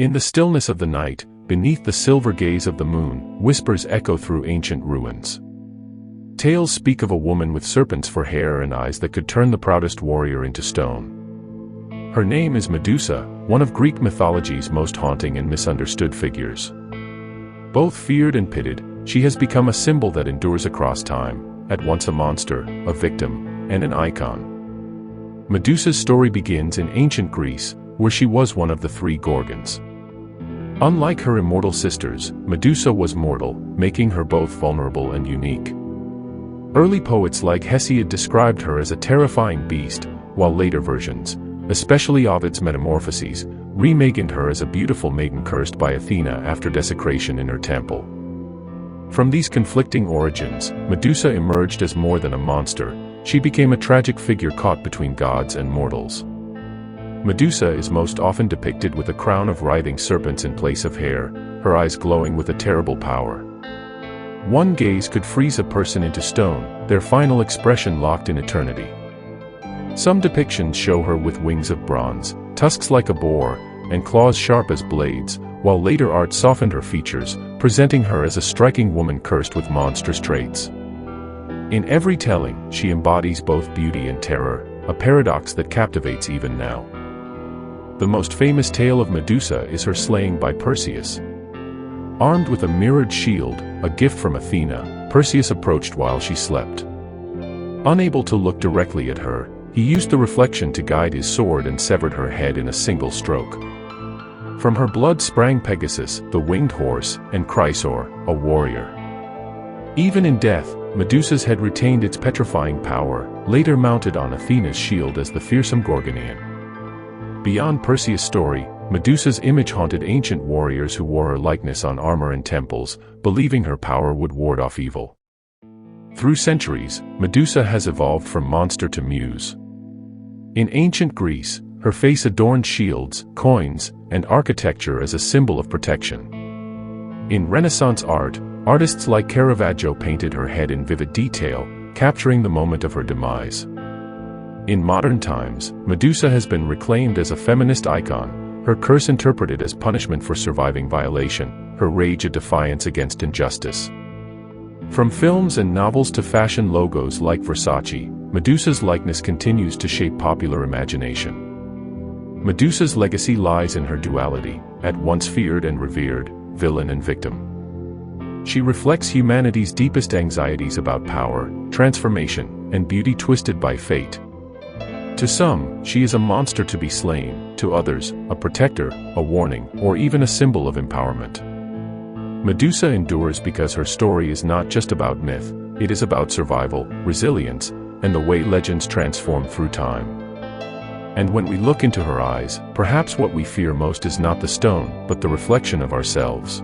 In the stillness of the night, beneath the silver gaze of the moon, whispers echo through ancient ruins. Tales speak of a woman with serpents for hair and eyes that could turn the proudest warrior into stone. Her name is Medusa, one of Greek mythology's most haunting and misunderstood figures. Both feared and pitted, she has become a symbol that endures across time, at once a monster, a victim, and an icon. Medusa's story begins in ancient Greece, where she was one of the three Gorgons. Unlike her immortal sisters, Medusa was mortal, making her both vulnerable and unique. Early poets like Hesiod described her as a terrifying beast, while later versions, especially Ovid's Metamorphoses, reimagined her as a beautiful maiden cursed by Athena after desecration in her temple. From these conflicting origins, Medusa emerged as more than a monster. She became a tragic figure caught between gods and mortals. Medusa is most often depicted with a crown of writhing serpents in place of hair, her eyes glowing with a terrible power. One gaze could freeze a person into stone, their final expression locked in eternity. Some depictions show her with wings of bronze, tusks like a boar, and claws sharp as blades, while later art softened her features, presenting her as a striking woman cursed with monstrous traits. In every telling, she embodies both beauty and terror, a paradox that captivates even now. The most famous tale of Medusa is her slaying by Perseus. Armed with a mirrored shield, a gift from Athena, Perseus approached while she slept. Unable to look directly at her, he used the reflection to guide his sword and severed her head in a single stroke. From her blood sprang Pegasus, the winged horse, and Chrysaor, a warrior. Even in death, Medusa's head retained its petrifying power, later mounted on Athena's shield as the fearsome Gorgonian. Beyond Perseus' story, Medusa's image haunted ancient warriors who wore her likeness on armor in temples, believing her power would ward off evil. Through centuries, Medusa has evolved from monster to muse. In ancient Greece, her face adorned shields, coins, and architecture as a symbol of protection. In Renaissance art, artists like Caravaggio painted her head in vivid detail, capturing the moment of her demise. In modern times, Medusa has been reclaimed as a feminist icon, her curse interpreted as punishment for surviving violation, her rage a defiance against injustice. From films and novels to fashion logos like Versace, Medusa's likeness continues to shape popular imagination. Medusa's legacy lies in her duality, at once feared and revered, villain and victim. She reflects humanity's deepest anxieties about power, transformation, and beauty twisted by fate. To some, she is a monster to be slain, to others, a protector, a warning, or even a symbol of empowerment. Medusa endures because her story is not just about myth, it is about survival, resilience, and the way legends transform through time. And when we look into her eyes, perhaps what we fear most is not the stone, but the reflection of ourselves.